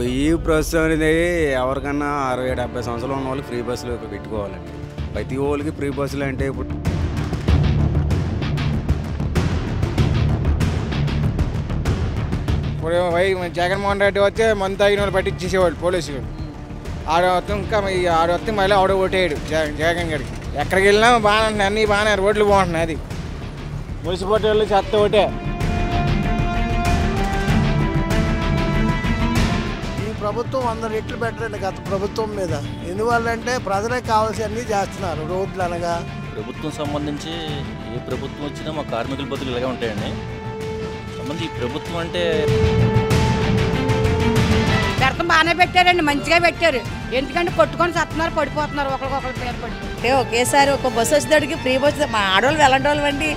ఈ ప్రస్తుతం అనేది ఎవరికన్నా 60-70 సంవత్సరాలు ఉన్న వాళ్ళు ఫ్రీ బస్సులు పెట్టుకోవాలండి. ప్రతి ఓళ్ళకి ఫ్రీ బస్సులు అంటే ఇప్పుడు జగన్మోహన్ రెడ్డి వస్తే మందు తాగిన వాళ్ళు పట్టించేసేవాళ్ళు పోలీసులు. ఆడ వస్తే మళ్ళీ ఆవిడ ఓటేయడు జగన్ గారికి. ఎక్కడికి వెళ్ళినా బాగానే ఉంటున్నాయి, అన్నీ బాగానే రోడ్లు బాగుంటున్నాయి. అది మున్సిపాలిటీ వాళ్ళు చెత్త ఒకటే. ప్రభుత్వం 100 రెట్లు బెటరండి గత ప్రభుత్వం మీద. ఎందువల్లంటే ప్రజలకు కావాల్సినవన్నీ చేస్తున్నారు. రోడ్లు అనగా ప్రభుత్వం సంబంధించి ఏ ప్రభుత్వం వచ్చినా మా కార్మికుల బతుకులు ఇలాగే ఉంటాయండి. సంబంధించి ఈ ప్రభుత్వం అంటే వ్యర్థం బాగానే పెట్టారండి, మంచిగా పెట్టారు. ఎందుకంటే కొట్టుకొని సత్తున్నారు, పడిపోతున్నారు ఒకరికొకరు పేరు పడి. అంటే ఒకేసారి ఒక బస్సు వచ్చేదానికి ఫ్రీ బస్సు మా ఆడవాళ్ళు వెళ్ళంటి వాళ్ళు అండి.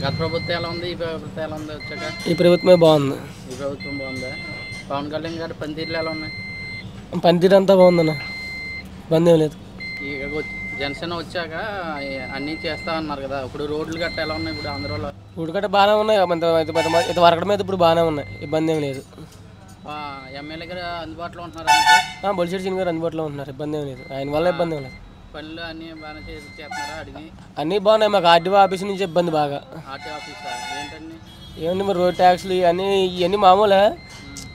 గత ప్రభుత్వం ఎలా ఉంది, ఈ ప్రభుత్వం ఎలా ఉంది వచ్చాక? ఈ ప్రభుత్వమే బాగుంది. ఈ ప్రభుత్వం బాగుందా? పవన్ కళ్యాణ్ గారి పనితీరులు ఎలా ఉన్నాయి? పనితీరు అంతా బాగుందన్న, ఇబ్బంది ఏం లేదు. ఈ జనసేన వచ్చాక అన్నీ చేస్తా అన్నారు కదా, ఇప్పుడు రోడ్లు గట్ట ఎలా ఉన్నాయి? ఇప్పుడు ఆంధ్రలో రోడ్డు గట్ట బాగానే ఉన్నాయి, ఇంత వరకడం మీద ఇప్పుడు బాగానే ఉన్నాయి, ఇబ్బంది ఏం లేదు. ఎమ్మెల్యే గారు అందుబాటులో ఉంటున్నారు, బొలిశెట్టి సింగ్ గారు అందుబాటులో ఉంటున్నారు, ఇబ్బంది ఏం లేదు. ఆయన వల్ల ఇబ్బంది ఏం లేదు. పనులు అన్నీ బాగానే చేస్తున్నారా? అడిగి అన్నీ బాగున్నాయి. మాకు ఆర్టీఓ ఆఫీస్ నుంచి ఇబ్బంది బాగా. ఆర్టీ ఆఫీస్ ఏంటండి? ఏమండి మరి రోడ్ ట్యాక్స్లు ఇవన్నీ మామూలే.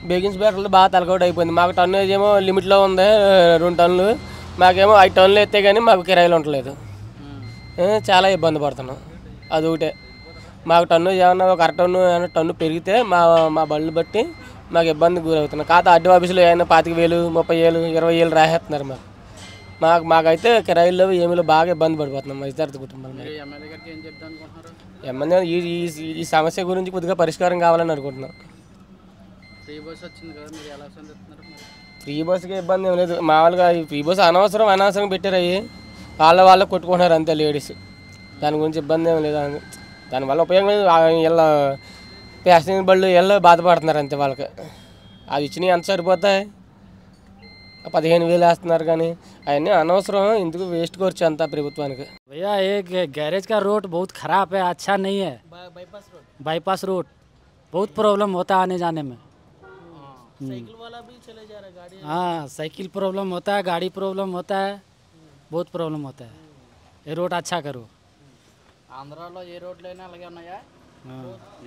బేగిన్స్ బ్యాటర్లు బాగా తలకౌట్ అయిపోయింది. మాకు టన్నేజ్ ఏమో లిమిట్లో ఉంది 2 టన్నులు, మాకేమో 5 టన్నులు ఎత్తే కానీ మాకు కిరాయిలు ఉండలేదు. చాలా ఇబ్బంది పడుతున్నాం. అదొకటే. మాకు టన్ను ఏమన్నా ఒక టన్ను ఏమన్నా టన్ను పెరిగితే మా బళ్ళు బట్టి మాకు ఇబ్బంది గురవుతున్నాం. కాకపోతే ఆర్టీఓ ఆఫీసులో ఏమైనా 25,000, 30,000, 20,000 రాసేస్తున్నారు. మాకైతే కిరాయిల్లో ఏమిలో బాగా ఇబ్బంది పడిపోతున్నాం మధ్యతరగతి కుటుంబాలు. ఎమ్మెల్యే గారికి ఏం చెప్తా అనుకుంటున్నారు? ఎమ్మెల్యే ఈ సమస్య గురించి కొద్దిగా పరిష్కారం కావాలని అనుకుంటున్నాం. ఫ్రీ బస్ వచ్చింది కదా, మీరు ఎలా సందిస్తున్నారు? ఫ్రీ బస్సుకి ఇబ్బంది ఏం లేదు. మామూలుగా ఈ ఫ్రీ బస్సు అనవసరం పెట్టారు. అవి వాళ్ళ కొట్టుకుంటున్నారు అంతే లేడీస్. దాని గురించి ఇబ్బంది ఏం లేదు. దానివల్ల ఉపయోగం లేదు. వీళ్ళ ప్యాసింజర్ బళ్ళు వీళ్ళు బాధపడుతున్నారు అంతే. వాళ్ళకి అది ఇచ్చినవి ఎంత సరిపోతాయి? 15,000 వేస్తున్నారు కానీ అవన్నీ అనవసరం. ఎందుకు వేస్ట్ ఖర్చు అంతా ప్రభుత్వానికి. भैया ये गैरेज का रोड बहुत ख़राब है, अच्छा नहीं है। बाईपास रोड बहुत प्रॉब्लम होता है आने जाने में। साइकिल वाला भी चले जा रहा है गाड़ी। हाँ, साइकिल प्रॉब्लम होता है, गाड़ी प्रॉब्लम होता है, बहुत प्रॉब्लम होता है। ये रोड अच्छा करो। ఆంధ్రాలో ఏ రోడ్లైనా అలాగే ఉన్నాయా?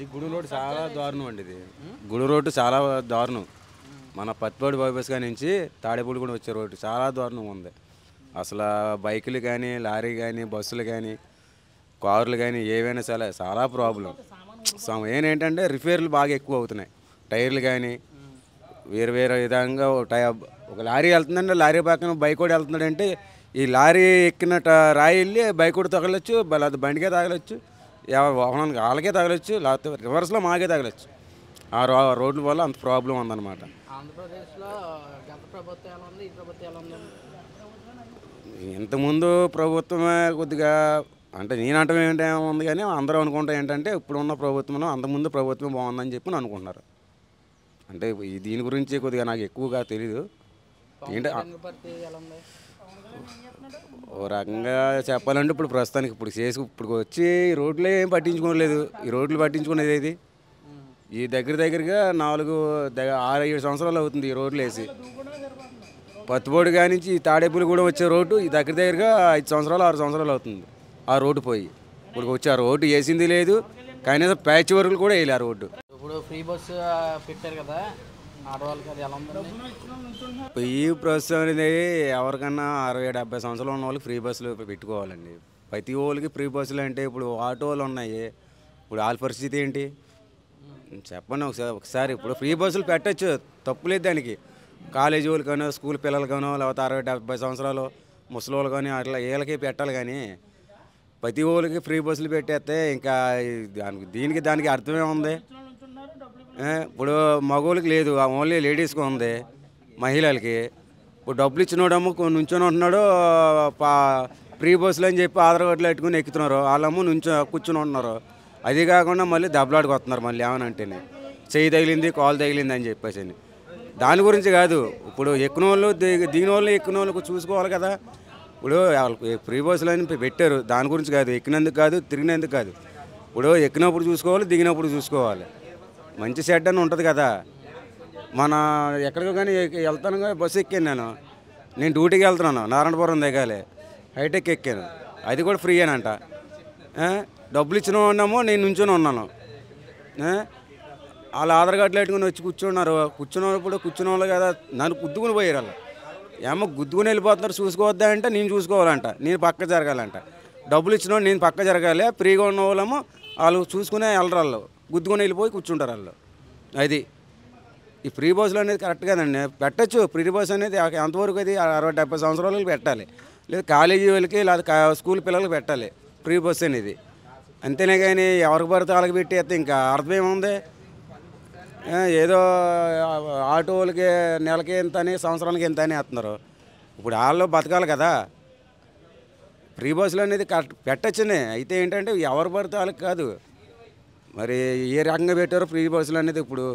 ఈ గుడి రోడ్డు చాలా దారుణం అండి. ఇది గుడి రోడ్డు చాలా దారుణం. మన పత్తిపాడు బైపాస్ కాడి నుంచి తాడేపూడి కూడా వచ్చే రోడ్డు చాలా దారుణం ఉంది. అసలు బైకులు కానీ, లారీ కానీ, బస్సులు కానీ, కార్లు కానీ ఏవైనా చాలా ప్రాబ్లం. ఏంటంటే రిపేర్లు బాగా ఎక్కువ అవుతున్నాయి. టైర్లు కానీ వేరే విధంగా ఒక లారీ వెళ్తుందంటే లారీ పక్కన బైక్ కూడా వెళ్తున్నాడంటే ఈ లారీ ఎక్కిన రాయి వెళ్ళి బైక్ కూడా తగలొచ్చు, లేకపోతే బండికే తగలొచ్చు, వాహనానికి వాళ్ళకే తగలొచ్చు, లేకపోతే రివర్స్లో మాకే తగలొచ్చు. ఆ రోడ్ల వల్ల అంత ప్రాబ్లం ఉందన్నమాట. ఆంధ్రప్రదేశ్లో గత ప్రభుత్వం ఎలా ఉంది, ఈ ప్రభుత్వం ఎలా ఉంది? ఇంతకుముందు ప్రభుత్వమే కొద్దిగా అంటే నేనంటే ఏంటేముంది కానీ అందరూ అనుకుంటా ఏంటంటే ఇప్పుడున్న ప్రభుత్వం అంతకుముందు ప్రభుత్వం బాగుందని చెప్పి అనుకుంటున్నారు. అంటే దీని గురించి కొద్దిగా నాకు ఎక్కువగా తెలీదు. ఏంటి ఓ రకంగా చెప్పాలంటే ఇప్పుడు ప్రస్తుతానికి ఇప్పుడు వచ్చి ఈ రోడ్లే ఏం పట్టించుకోలేదు. ఈ రోడ్లు పట్టించుకునేది ఏది? ఈ దగ్గరగా 6-7 సంవత్సరాలు అవుతుంది ఈ రోడ్లు వేసి. పత్తిపాడు కాడి నుంచి ఈ తాడేపల్లి కూడా వచ్చే రోడ్డు ఈ దగ్గరగా 5 సంవత్సరాలు 6 సంవత్సరాలు అవుతుంది ఆ రోడ్డు పోయి. ఇప్పుడు వచ్చి ఆ రోడ్డు వేసింది లేదు, కనీసం ప్యాచ్ వర్క్లు కూడా వేయలే ఆ రోడ్డు. ఇప్పుడు ఫ్రీ బస్సు పెట్టారు కదా, ఆడవాళ్ళకి అది ఎలా ఉంది? ఈ ప్రస్తుతం అనేది ఎవరికన్నా 60-70 సంవత్సరాలు ఉన్న వాళ్ళకి ఫ్రీ బస్సులు పెట్టుకోవాలండి. ప్రతి ఓళ్ళకి ఫ్రీ బస్సులు అంటే ఇప్పుడు ఆటోలు ఉన్నాయి. ఇప్పుడు వాళ్ళ పరిస్థితి ఏంటి చెప్పండి ఒకసారి. ఇప్పుడు ఫ్రీ బస్సులు పెట్టచ్చు, తప్పులేదు దానికి. కాలేజీ వాళ్ళకనో, స్కూల్ పిల్లలకనో, లేకపోతే 60-70 సంవత్సరాలు ముసలి వాళ్ళు కానీ అట్లా వీళ్ళకి పెట్టాలి. కానీ ప్రతి ఓళ్ళకి ఫ్రీ బస్సులు పెట్టేస్తే ఇంకా దానికి అర్థమే ఉంది. ఇప్పుడు మగవాళ్ళకి లేదు, ఓన్లీ లేడీస్కి ఉంది, మహిళలకి. ఇప్పుడు డబ్బులు ఇచ్చినోడమ్మ నుంచొని ఉంటున్నాడు ఫ్రీ బస్సులు అని చెప్పి ఆధార్ కార్డులు పెట్టుకుని ఎక్కుతున్నారు. వాళ్ళమ్మ కూర్చొని ఉంటున్నారు. అది కాకుండా మళ్ళీ దెబ్బలాడికి వస్తున్నారు. మళ్ళీ ఏమనంటేనే చెయ్యి తగిలింది, కాలు తగిలింది అని చెప్పేసి. దాని గురించి కాదు, ఇప్పుడు ఎక్కిన వాళ్ళు దిగిన వాళ్ళు ఎక్కిన వాళ్ళకు చూసుకోవాలి కదా. ఇప్పుడు ఫ్రీ బస్సులు అని పెట్టారు, దాని గురించి కాదు, ఎక్కినందుకు కాదు, తిరిగినందుకు కాదు. ఇప్పుడు ఎక్కినప్పుడు చూసుకోవాలి, దిగినప్పుడు చూసుకోవాలి. మంచి షెడ్ అని ఉంటుంది కదా. మన ఎక్కడికో కానీ వెళ్తాను, బస్సు ఎక్కాను నేను డ్యూటీకి వెళ్తున్నాను, నారాయణపురం దిగాలి, హైటెక్ ఎక్కాను, అది కూడా ఫ్రీ అనంట. డబ్బులు ఇచ్చిన ఉన్నామో నేను నుంచొని ఉన్నాను. వాళ్ళు ఆధార్ కార్డులు పెట్టుకుని వచ్చి కూర్చున్నారు. కూర్చున్న వాళ్ళు కదా నన్ను గుద్దుకుని పోయారు. వాళ్ళు ఏమో గుద్దుకుని వెళ్ళిపోతున్నారు, చూసుకోవద్దా అంటే నేను చూసుకోవాలంట, నేను పక్క జరగాలంట. డబ్బులు ఇచ్చిన నేను పక్క జరగాలి, ఫ్రీగా ఉన్న వాళ్ళేమో వాళ్ళు చూసుకునే వెళ్ళరు, వాళ్ళు గుద్దుకొని వెళ్ళిపోయి కూర్చుంటారు వాళ్ళు. అది ఈ ఫ్రీ బస్సులు అనేది కరెక్ట్ కదండి. పెట్టచ్చు ఫ్రీ బస్సు అనేది ఎంతవరకు అది 60-70 సంవత్సరాలకు పెట్టాలి, లేదా కాలేజీ వాళ్ళకి లేదా స్కూల్ పిల్లలకి పెట్టాలి ఫ్రీ బస్సు అనేది. అంతేనే కానీ ఎవరికి పడితే వాళ్ళకి పెట్టేస్తే ఇంకా అర్థం ఏముంది? ఏదో ఆటో వాళ్ళకి నెలకి ఎంత అని సంవత్సరానికి ఎంత అని వేస్తున్నారు. ఇప్పుడు వాళ్ళు బతకాలి కదా. ఫ్రీ బస్సులు అనేది కరెక్ట్ పెట్టచ్చనే. అయితే ఏంటంటే ఎవరు పడితే వాళ్ళకి కాదు. మరి ఏ రకంగా పెట్టారో ఫ్రీ బస్సులు అనేది. ఇప్పుడు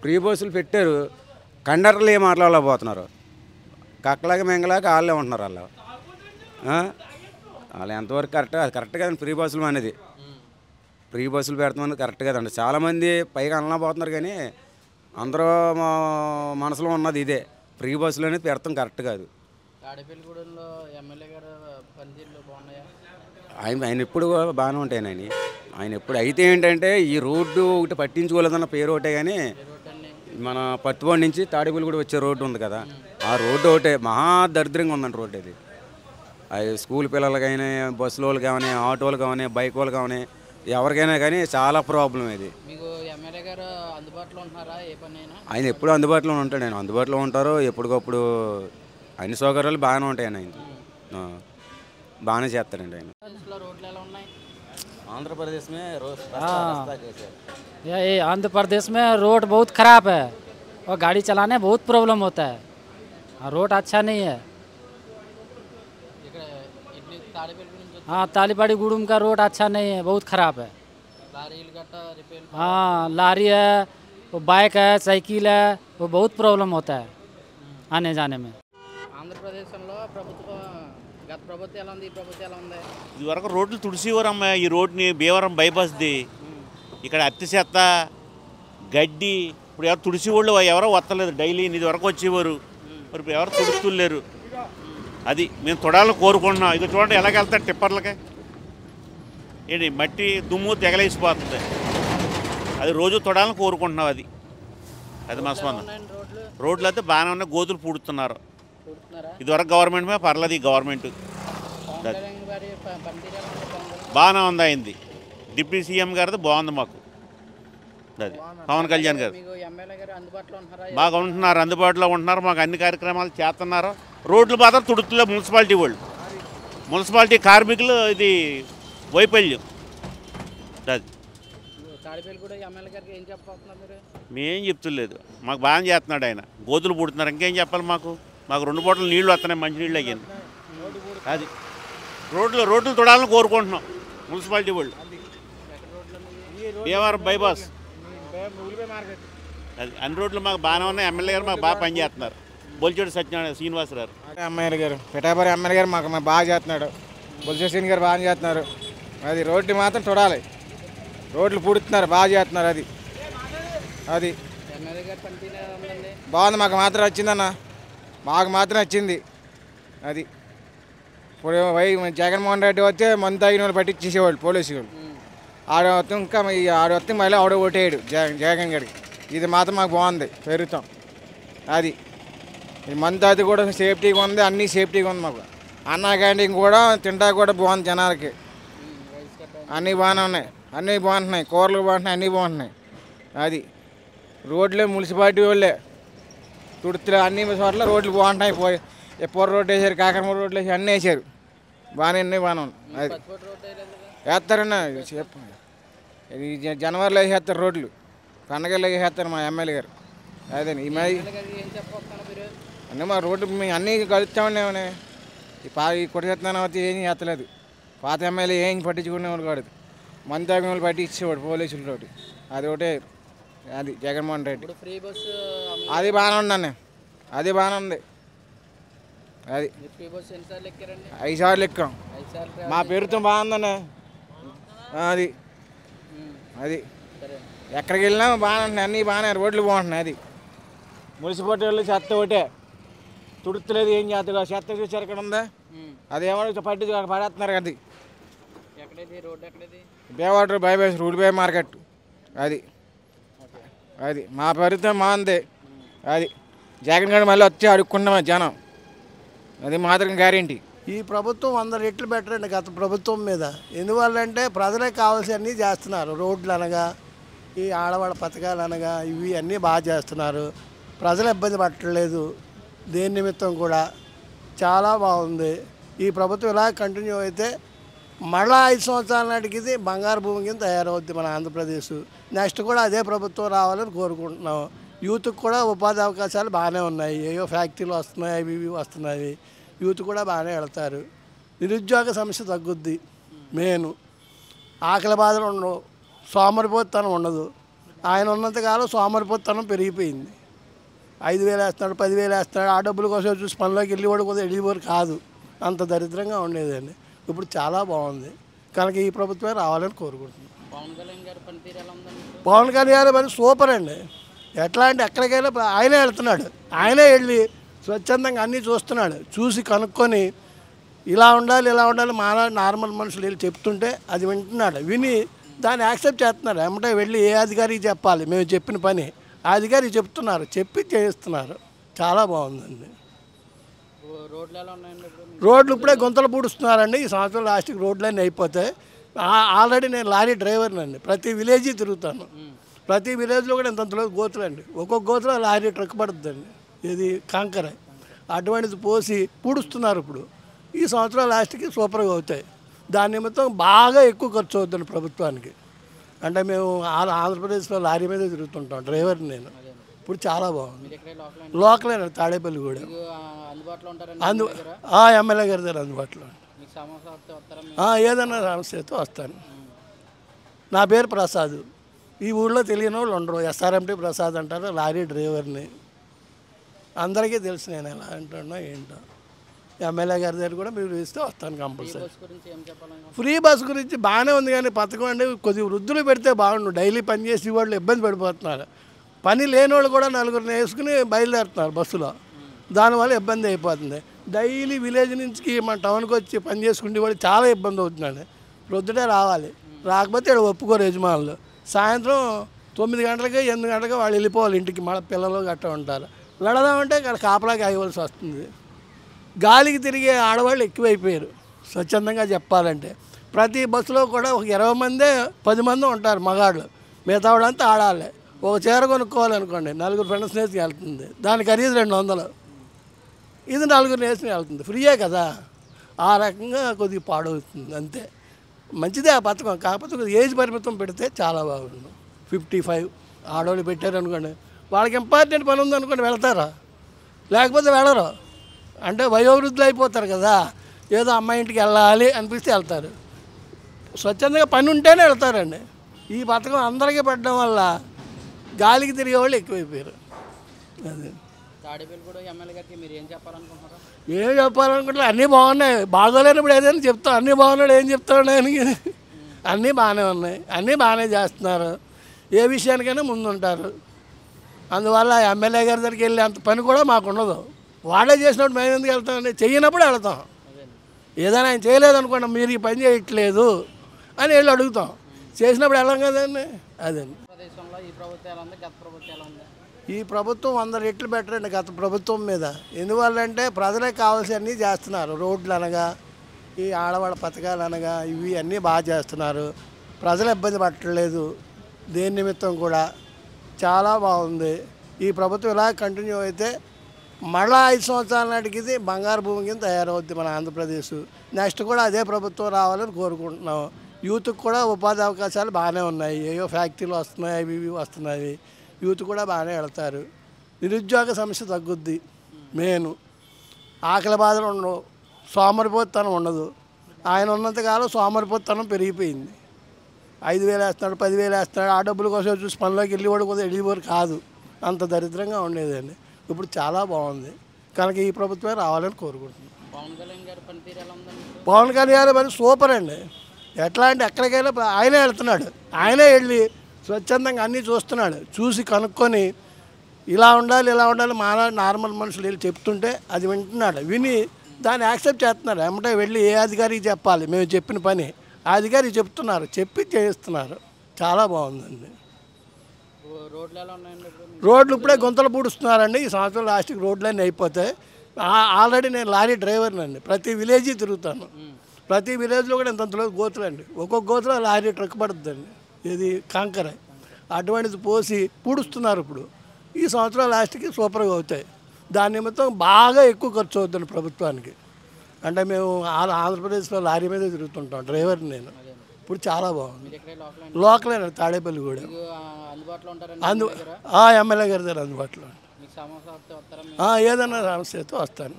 ఫ్రీ బస్సులు పెట్టారు, కండక్టర్లు ఏం మాట్లాడలేకపోతున్నారు. కక్కలాగా మెంగలాగా వాళ్ళే ఉంటున్నారు. వాళ్ళు ఎంతవరకు కరెక్ట్ కదండి ఫ్రీ బస్సులు అనేది. ఫ్రీ బస్సులు పెడతామని కరెక్ట్ కదండి. చాలామంది పైగా అనలేకపోతున్నారు, కానీ అందరూ మనసులో ఉన్నది ఇదే, ఫ్రీ బస్సులు అనేది పెడతాం కరెక్ట్ కాదు. తాడేపల్లిగూడెంలో ఎమ్మెల్యే గారు పనితీరులు బాగున్నాయా? ఆయన ఎప్పుడు బాగానే ఉంటాయని ఆయన ఎప్పుడు. అయితే ఏంటంటే ఈ రోడ్డు ఒకటి పట్టించుకోలేదన్న పేరు ఒకటే, కానీ మన పత్తిపాడు నుంచి తాడేపల్లిగూడ వచ్చే రోడ్డు ఉంది కదా, ఆ రోడ్డు ఒకటే మహా దరిద్రంగా ఉందండి రోడ్డు అది. అది స్కూల్ పిల్లలు కానీ, బస్సుల వాళ్ళు కానీ, ఆటోలు కానీ, బైక్ వాళ్ళు కానీ, ఎవరికైనా కానీ చాలా ప్రాబ్లం ఇది. మీకు ఎమ్మెల్యే గారు అందుబాటులో ఉంటున్నారా? ఏ పనైనా ఆయన ఎప్పుడు అందుబాటులో ఉంటాడు. ఆయన అందుబాటులో ఉంటారు ఎప్పటికప్పుడు. అన్ని సౌకర్యాలు బాగానే ఉంటాయండి. ఆయన బాగానే చేస్తారండి ఆయన. రోడ్లు ఎలా ఉన్నాయి? आंध्र में ये आंध्र प्रदेश में रोड बहुत ख़राब है और गाड़ी चलाने बहुत प्रॉब्लम होता है। रोड अच्छा नहीं है। हाँ, तालीपाड़ी गुड़ुम का रोड अच्छा नहीं है, बहुत ख़राब है। हाँ, लारी है, वो बाइक है, साइकिल है, वो बहुत प्रॉब्लम होता है आने जाने में। ఆంధ్రప్రదేశ్లో గత ప్రభుత్వం ఎలా ఉంది, ఈ ప్రభుత్వం ఎలా ఉంది? ఇదివరకు రోడ్లు తుడిసేవారమ్మ. ఈ రోడ్ని భీమవరం బైపాస్ది ఇక్కడ అత్తి చెత్త గడ్డి ఇప్పుడు ఎవరు తుడిసేవాళ్ళు ఎవరో వస్తలేదు. డైలీ ఇది వరకు వచ్చేవారు, మరి ఇప్పుడు ఎవరు తుడుస్తులేరు. అది మేము తొడాలను కోరుకుంటున్నాం. ఇక చూడండి ఎలాగెళ్తారు టిప్పర్లకి, ఏంటి మట్టి దుమ్ము తెగలేసిపోతుంది. అది రోజు తొడాలను కోరుకుంటున్నాం. అది మా స్పందన. రోడ్లు అయితే బాగానే ఉన్నాయి, గోతులు పూడుతున్నారు. ఇదివరకు గవర్నమెంట్ మీద పర్లేదు, ఈ గవర్నమెంట్ బాగానే ఉంది. అయింది డిప్యూటీ సీఎం గారిది బాగుంది మాకు. అది పవన్ కళ్యాణ్ గారు బాగా ఉంటున్నారు, అందుబాటులో ఉంటున్నారు, మాకు అన్ని కార్యక్రమాలు చేస్తున్నారు. రోడ్లు మాత్రం తుడుతులే మున్సిపాలిటీ వాళ్ళు, మున్సిపాలిటీ కార్మికులు ఇది వైఫల్యం. అది మేం చెప్తులేదు, మాకు బాగా చేస్తున్నాడు ఆయన. గోతులు పుడుతున్నారు, ఇంకేం చెప్పాలి మాకు? మాకు 2 పూటలు నీళ్లు వస్తున్నాయి, మంచినీళ్ళు అయ్యింది. అది రోడ్లు తొడాలని కోరుకుంటున్నాం మున్సిపాలిటీ వాళ్ళు. భీమవరం బైపాస్ అది అన్ని రోడ్లు మాకు బాగానే ఉన్నాయి. ఎమ్మెల్యే గారు మాకు బాగా పనిచేస్తున్నారు. బొలిచేడు సత్యనారాయణ శ్రీనివాసరావు ఎమ్మెల్యే గారు, పిఠాపురం ఎమ్మెల్యే గారు మాకు బాగా చేస్తున్నాడు. బొలిచేడు శ్రీని గారు బాగా చేస్తున్నారు. అది రోడ్లు మాత్రం తొడాలి, రోడ్లు పూడుతున్నారు, బాగా చేస్తున్నారు. అది బాగుంది, మాకు మాత్రం వచ్చిందన్న, మాకు మాత్రం వచ్చింది. అది ఇప్పుడు జగన్మోహన్ రెడ్డి వస్తే మందు తాగిన వాళ్ళు పట్టించేసేవాళ్ళు పోలీసు వాళ్ళు. ఆడవస్తే ఇంకా ఆడవస్తే మళ్ళీ ఆవిడ ఓటేయడు జగన్ గారికి. ఇది మాత్రం మాకు బాగుంది, పెరుగుతాం. అది మందు తాగి కూడా సేఫ్టీగా ఉంది, అన్నీ సేఫ్టీగా ఉంది. మాకు అన్నా క్యాంటీన్ కూడా తింటా కూడా బాగుంది జనాలకి. అన్నీ బాగానే ఉన్నాయి, అన్నీ బాగుంటున్నాయి, కూరలు బాగుంటున్నాయి, అన్నీ బాగుంటున్నాయి. అది రోడ్లే మున్సిపాలిటీ వాళ్ళే తుడుతులు, అన్ని చోట్ల రోడ్లు బాగుంటున్నాయి. ఎప్పుడు రోడ్డు వేసారు, కాకరమూరు రోడ్లు వేసి అన్నీ వేసారు, బాగానే ఉన్నాయి, బాగానే ఉంది. అది వేస్తారన్న జనవరిలో వేసేస్తారు రోడ్లు, పండగల్లో వేసేస్తారు మా ఎమ్మెల్యే గారు. అదే ఈ మరి అన్నీ మా రోడ్లు మేము అన్నీ కలుస్తామండి. ఈ కొట్టేస్తున్నాను అయితే ఏం చేస్తలేదు. పాత ఎమ్మెల్యే ఏం పట్టించుకునేవాడు కాదు, మంది తాగిన వాళ్ళు పట్టించేవాడు పోలీసులతోటి. అది ఒకటే. అది జగన్మోహన్ రెడ్డి అది బాగానే ఉందండి, అది బాగానే ఉంది. అది 5 సార్లు ఎక్కాం, మా పేరుతో బాగుందండి. అది అది ఎక్కడికి వెళ్ళినా బాగానే ఉంటున్నాయి, అన్నీ బాగానే రోడ్లు బాగుంటున్నాయి. అది మున్సిపాలిటీ వాళ్ళు చెత్త ఒకటే తుడుతులేదు, ఏం చేస్తారు? చెత్త చూసారు ఇక్కడ ఉందా, అదేమో పట్టి పడేస్తున్నారు. అది బేవాటర్ బైపాస్ రూల్ బై మార్కెట్. అది అది మా ప్రభుత్వం మా అందే. అది జగన్ గారు మళ్ళీ వచ్చి అడుక్కున్నాం జనం, అది మాత్రం గ్యారెంటీ. ఈ ప్రభుత్వం 100 రెట్లు బెటర్ అండి గత ప్రభుత్వం మీద. ఎందువల్లంటే ప్రజలకు కావాల్సినవన్నీ చేస్తున్నారు. రోడ్లు అనగా ఈ ఆడవాళ్ళ పథకాలు అనగా ఇవి అన్నీ బాగా చేస్తున్నారు. ప్రజలు ఇబ్బంది పట్టలేదు దేని నిమిత్తం కూడా. చాలా బాగుంది. ఈ ప్రభుత్వం ఇలా కంటిన్యూ అయితే మళ్ళీ 5 సంవత్సరాల నాటికి ఇది బంగారు భూమి కింద తయారవుద్ది మన ఆంధ్రప్రదేశ్. నెక్స్ట్ కూడా అదే ప్రభుత్వం రావాలని కోరుకుంటున్నాం. యూత్కి కూడా ఉపాధి అవకాశాలు బాగానే ఉన్నాయి. ఏవో ఫ్యాక్టరీలు వస్తున్నాయి, అవి ఇవి వస్తున్నాయి. యూత్ కూడా బాగానే వెళ్తారు. నిరుద్యోగ సమస్య తగ్గుద్ది. మెయిన్ ఆకలి బాధలు ఉండవు, సోమరిపోతనం ఉండదు. ఆయన ఉన్నంతకాలం సోమరిపోతనం పెరిగిపోయింది. 5,000 వేస్తున్నాడు, 10,000 వేస్తున్నాడు. ఆ డబ్బుల కోసం చూసి పనిలోకి వెళ్ళేవాడు కూడా వెళ్ళేవారు కాదు. అంత దరిద్రంగా ఉండేదండి. ఇప్పుడు చాలా బాగుంది. కనుక ఈ ప్రభుత్వమే రావాలని కోరుకుంటున్నాం. పవన్ కళ్యాణ్ మరి సూపర్ అండి. ఎట్లా అంటే ఎక్కడికైనా ఆయనే వెళ్తున్నాడు. ఆయనే వెళ్ళి స్వచ్ఛందంగా అన్నీ చూస్తున్నాడు. చూసి కనుక్కొని ఇలా ఉండాలి ఇలా ఉండాలి మాలా నార్మల్ మనుషులు వెళ్ళి చెప్తుంటే అది వింటున్నాడు. విని దాన్ని యాక్సెప్ట్ చేస్తున్నాడు. ఏమంటే వెళ్ళి ఏ అధికారికి చెప్పాలి మేము చెప్పిన పని ఆ అధికారికి చెప్తున్నారు, చెప్పి చేయిస్తున్నారు. చాలా బాగుందండి. రోడ్లు ఇప్పుడే గుంతలు పూడుస్తున్నారండి. ఈ సంవత్సరం లాస్ట్కి రోడ్లన్నీ అయిపోతాయి. ఆల్రెడీ నేను లారీ డ్రైవర్నండి. ప్రతి విలేజ్ తిరుగుతాను. ప్రతి విలేజ్లో కూడా ఇంత గోతులు అండి. ఒక్కొక్క గోతులో లారీ ట్రక్ పడుతుందండి. ఇది కాంకర అటువంటిది పోసి పూడుస్తున్నారు. ఇప్పుడు ఈ సంవత్సరం లాస్ట్కి సూపర్గా అవుతాయి. దాని నిమిత్తం బాగా ఎక్కువ ఖర్చు అవుతుంది ప్రభుత్వానికి. అంటే మేము ఆంధ్రప్రదేశ్లో లారీ మీద తిరుగుతుంటాం, డ్రైవర్ నేను. ఇప్పుడు చాలా బాగుంది. లోకలేనా తాడేపల్లి కూడా ఎమ్మెల్యే గారి దగ్గర అందుబాటులో. ఏదన్నా సమస్యతో వస్తాను. నా పేరు ప్రసాద్. ఈ ఊళ్ళో తెలియని వాళ్ళు ఉండరు. SRMT ప్రసాద్ అంటారు. లారీ డ్రైవర్ని. అందరికీ తెలుసు నేను ఎలా అంటున్నా ఏంటో. ఎమ్మెల్యే గారి దగ్గర కూడా మీరు ఇస్తే వస్తాను కంపల్సరీ. ఫ్రీ బస్ గురించి బాగానే ఉంది కానీ పథకం అండి కొద్దిగా వృద్ధులు పెడితే బాగుండు. డైలీ పనిచేసి వాళ్ళు ఇబ్బంది పడిపోతున్నారు. పని లేని వాళ్ళు కూడా 4 వేసుకుని బయలుదేరుతున్నారు బస్సులో. దానివల్ల ఇబ్బంది అయిపోతుంది. డైలీ విలేజ్ నుంచి మన టౌన్కి వచ్చి పని చేసుకునే వాళ్ళు చాలా ఇబ్బంది అవుతుందండి. ప్రొద్దుటే రావాలి, రాకపోతే ఇక్కడ ఒప్పుకోరు యజమానులు. సాయంత్రం 9 గంటలకి 8 గంటలకి వాళ్ళు వెళ్ళిపోవాలి ఇంటికి. మళ్ళీ పిల్లలు గట్రా ఉంటారు. వెళదామంటే ఇక్కడ కాపలాకి అయ్యవలసి వస్తుంది. గాలికి తిరిగే ఆడవాళ్ళు ఎక్కువైపోయారు స్వచ్ఛందంగా చెప్పాలంటే. ప్రతి బస్సులో కూడా ఒక 20 మందే 10 మంది ఉంటారు మగాళ్ళు. మిగతా వాళ్ళంతా ఆడాలి. ఒక చీర కొనుక్కోవాలనుకోండి 4 ఫ్రెండ్స్ వేసుకుని వెళ్తుంది. దాని ఖరీదు 200. ఇది 4 వేసుకుని వెళ్తుంది. ఫ్రీయే కదా. ఆ రకంగా కొద్దిగా పాడవుతుంది అంతే. మంచిదే ఆ పథకం. కాకపోతే కొద్దిగా ఏజ్ పరిమితం పెడితే చాలా బాగుంది. 55 ఆడవాళ్ళు పెట్టారనుకోండి, వాళ్ళకి ఇంపార్టెంట్ పని ఉందనుకోండి వెళ్తారా, లేకపోతే వెళ్ళరు. అంటే వయోవృద్ధులు అయిపోతారు కదా. ఏదో అమ్మాయి ఇంటికి వెళ్ళాలి అనిపిస్తే వెళ్తారు. స్వచ్ఛందంగా పని ఉంటేనే వెళ్తారండి. ఈ పథకం అందరికీ పెట్టడం వల్ల గాలికి తిరిగే వాళ్ళు ఎక్కువైపోయారు. అది ఏం చెప్పాలనుకుంటున్నా అన్నీ బాగున్నాయి. బాగోలేనప్పుడు ఏదైనా చెప్తాం. అన్నీ బాగున్నాడు ఏం చెప్తాడు ఆయనకి. అన్నీ బాగానే ఉన్నాయి, అన్నీ బాగానే చేస్తున్నారు. ఏ విషయానికైనా ముందుంటారు. అందువల్ల ఎమ్మెల్యే గారి దగ్గరికి వెళ్ళే అంత పని కూడా మాకు ఉండదు. వాళ్ళే చేసినప్పుడు మేము ఎందుకు వెళ్తామండి? చెయ్యనప్పుడు వెళ్తాం. ఏదైనా ఆయన చేయలేదనుకోండి, మీరు ఈ పని చేయట్లేదు అని వెళ్ళి అడుగుతాం. చేసినప్పుడు వెళ్ళాం కదండి. అదండి. ఈ ప్రభుత్వం 100 రెట్లు బెటర్ అండి గత ప్రభుత్వం మీద. ఎందువల్లంటే ప్రజలకు కావాల్సినవన్నీ చేస్తున్నారు. రోడ్లు అనగా ఈ ఆడవాళ్ళ పథకాలు అనగా ఇవి అన్నీ బాగా చేస్తున్నారు. ప్రజలు ఇబ్బంది పట్టలేదు దేని నిమిత్తం కూడా. చాలా బాగుంది. ఈ ప్రభుత్వం ఇలా కంటిన్యూ అయితే మళ్ళీ 5 సంవత్సరాల నాటికి ఇది బంగారు భూమి కింద తయారవుద్ది మన ఆంధ్రప్రదేశ్. నెక్స్ట్ కూడా అదే ప్రభుత్వం రావాలని కోరుకుంటున్నాం. యూత్కి కూడా ఉపాధి అవకాశాలు బాగానే ఉన్నాయి. ఏవో ఫ్యాక్టరీలు వస్తున్నాయి, అవి ఇవి వస్తున్నాయి. యూత్ కూడా బాగానే వెళ్తారు. నిరుద్యోగ సమస్య తగ్గుద్ది. మెయిన్ ఆకలి బాధలు ఉండవు, సోమరిపోతనం ఉండదు. ఆయన ఉన్నంతకాలం సోమరిపోతనం పెరిగిపోయింది. 5,000 వేస్తున్నాడు, 10,000 వేస్తున్నాడు. ఆ డబ్బుల కోసం చూసి పనిలోకి వెళ్ళేవాడు కూడా వెళ్ళేవారు కాదు. అంత దరిద్రంగా ఉండేదండి. ఇప్పుడు చాలా బాగుంది. కనుక ఈ ప్రభుత్వమే రావాలని కోరుకుంటున్నాం. పవన్ కళ్యాణ్ మరి సూపర్ అండి. ఎట్లా అంటే ఎక్కడికైనా ఆయనే వెళ్తున్నాడు, ఆయనే వెళ్ళి స్వచ్ఛందంగా అన్నీ చూస్తున్నాడు, చూసి కనుక్కొని ఇలా ఉండాలి మాలా నార్మల్ మనుషులు వెళ్ళి చెప్తుంటే అది వింటున్నాడు, విని దాన్ని యాక్సెప్ట్ చేస్తున్నారు. ఏమంటే వెళ్ళి ఏ అధికారికి చెప్పాలి, మేము చెప్పిన పని ఆ అధికారికి చెప్తున్నారు, చెప్పి చేయిస్తున్నారు. చాలా బాగుందండి. రోడ్లు ఇప్పుడే గుంతలు పూడుస్తున్నారండి. ఈ సంవత్సరం లాస్ట్కి రోడ్లన్నీ అయిపోతాయి. ఆల్రెడీ నేను లారీ డ్రైవర్నండి, ప్రతి విలేజ్ తిరుగుతాను. ప్రతి విలేజ్లో కూడా ఇంతలో గోతులు అండి, ఒక్కొక్క గోతులో లారీ ట్రక్ పడుతుందండి, ఇది కాంకర. అటువంటిది పోసి పూడుస్తున్నారు. ఇప్పుడు ఈ సంవత్సరం లాస్ట్కి సూపర్గా అవుతాయి. దాని నిమిత్తం బాగా ఎక్కువ ఖర్చు అవుతుంది ప్రభుత్వానికి. అంటే మేము ఆంధ్రప్రదేశ్లో లారీ మీదే తిరుగుతుంటాం, డ్రైవర్ నేను. ఇప్పుడు చాలా బాగుంది. లోకలేనా తాడేపల్లి కూడా ఎమ్మెల్యే గారి దగ్గర అందుబాటులో. ఏదన్నా సమస్యతో వస్తాను.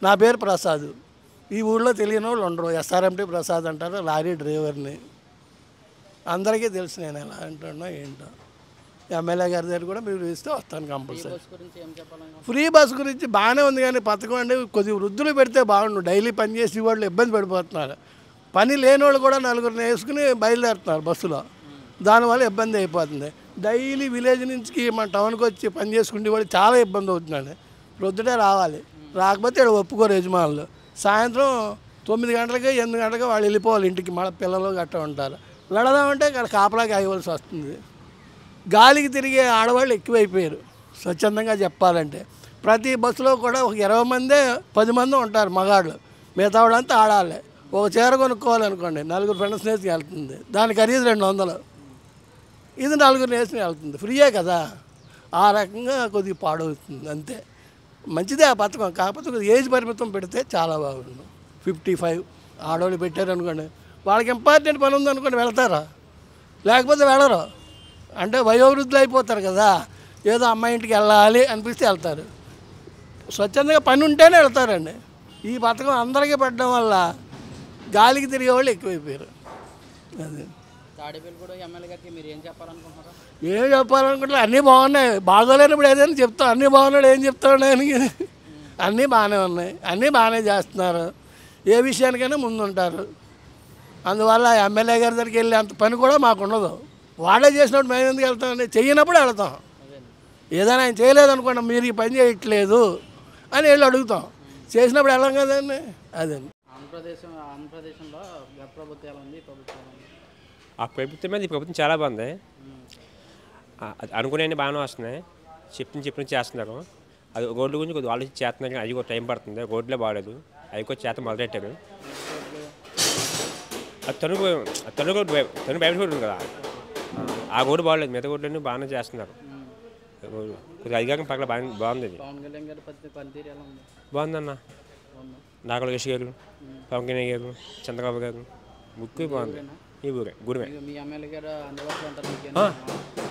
నా పేరు ప్రసాద్. ఈ ఊళ్ళో తెలియని వాళ్ళు ఉండరు. ఎస్ఆర్ఎంటీ ప్రసాద్ అంటారు, లారీ డ్రైవర్ని. అందరికీ తెలుసు నేను ఎలా అంటున్నా ఏంటో. ఎమ్మెల్యే గారి దగ్గర కూడా మీరు ఇస్తే వస్తాను కంపల్సరీ. ఫ్రీ బస్ గురించి బాగానే ఉంది, కానీ పథకం అండి కొద్దిగా వృద్ధులు పెడితే బాగుండు. డైలీ పనిచేసి వాళ్ళు ఇబ్బంది పడిపోతున్నారు. పని లేని వాళ్ళు కూడా నలుగురిని వేసుకుని బయలుదేరుతున్నారు బస్సులో, దానివల్ల ఇబ్బంది అయిపోతుంది. డైలీ విలేజ్ నుంచి మన టౌన్కి వచ్చి పని చేసుకుంటే వాళ్ళు చాలా ఇబ్బంది అవుతుందండి. ప్రొద్దుటే రావాలి, రాకపోతే ఇక్కడ ఒప్పుకోరు యజమానులు. సాయంత్రం 9 గంటలకి 8 గంటలకి వాళ్ళు వెళ్ళిపోవాలి ఇంటికి. మళ్ళీ పిల్లలు గట్రా ఉంటారు. వెళదామంటే ఇక్కడ కాపలాకి అయ్యవలసి వస్తుంది. గాలికి తిరిగే ఆడవాళ్ళు ఎక్కువైపోయారు స్వచ్ఛందంగా చెప్పాలంటే. ప్రతి బస్సులో కూడా ఒక 20 మందే 10 మంది ఉంటారు మగాళ్ళు, మిగతా వాళ్ళంతా ఆడాలి. ఒక చీర కొనుక్కోవాలనుకోండి, 4 ఫ్రెండ్స్ వేసుకుని వెళ్తుంది, దాని ఖరీదు 200. ఇది 4 వేసుకుని వెళ్తుంది, ఫ్రీయే కదా. ఆ రకంగా కొద్దిగా పాడవుతుంది అంతే. మంచిదే ఆ పథకం, కాకపోతే కొద్దిగా ఏజ్ పరిమితం పెడితే చాలా బాగుంది. 55 ఆడవాళ్ళు పెట్టారనుకోండి, వాళ్ళకి ఇంపార్టెంట్ పని ఉందనుకోండి వెళ్తారా, లేకపోతే వెళ్ళరు. అంటే వయోవృద్ధులు అయిపోతారు కదా, ఏదో అమ్మాయి ఇంటికి వెళ్ళాలి అనిపిస్తే వెళ్తారు. స్వచ్ఛందంగా పని ఉంటేనే వెళ్తారండి. ఈ పథకం అందరికీ పడడం వల్ల గాలికి తిరిగే వాళ్ళు ఎక్కువైపోయారు. అది ఏం చెప్పాలనుకుంటే అన్నీ బాగున్నాయి. బాగోలేనప్పుడు ఏదైనా చెప్తాం, అన్నీ బాగున్నాడు ఏం చెప్తాడు అని. అన్నీ బాగానే ఉన్నాయి, అన్నీ బాగానే చేస్తున్నారు. ఏ విషయానికైనా ముందుంటారు. అందువల్ల ఎమ్మెల్యే గారి దగ్గరికి వెళ్ళి అంత పని కూడా మాకు ఉండదు. వాళ్ళే చేసినప్పుడు మేము ఎందుకు వెళ్తామండి, చెయ్యినప్పుడు వెళ్తాం. ఏదైనా ఆయన చేయలేదనుకోండి, మీరు ఈ పని చేయట్లేదు అని వెళ్ళి అడుగుతాం. చేసినప్పుడు వెళ్ళాం కదండి. అదండి. ఆంధ్రప్రదేశ్లో గత ప్రభుత్వం ఎలా ఉంది, ప్రభుత్వం ఆ ప్రభుత్వం మీద ఈ ప్రభుత్వం చాలా బాగుంది. అనుకునే బాగానే వస్తున్నాయి, చెప్పిన చేస్తున్నారు. అది రోడ్ల గురించి కొద్దిగా ఆలోచించి చేస్తున్నారు, కానీ అది కూడా టైం పడుతుంది. రోడ్లే బాగాలేదు, అవి కూడా చేత మొదలెట్టారు. అది తణుకు బయట రోడ్డు ఉంది కదా, ఆ రోడ్డు బాగలేదు. మిగతా రోడ్లన్నీ బాగానే చేస్తున్నారు. కొద్దిగా అధికారం పక్కన బాగుంది. బాగుందన్న. నాగ లోకేష్ గారు, పవన్ కళ్యాణ్ గారు, చంద్రబాబు గారు ముక్కు బాగుంది. ఈ ఊరే గుడిమే.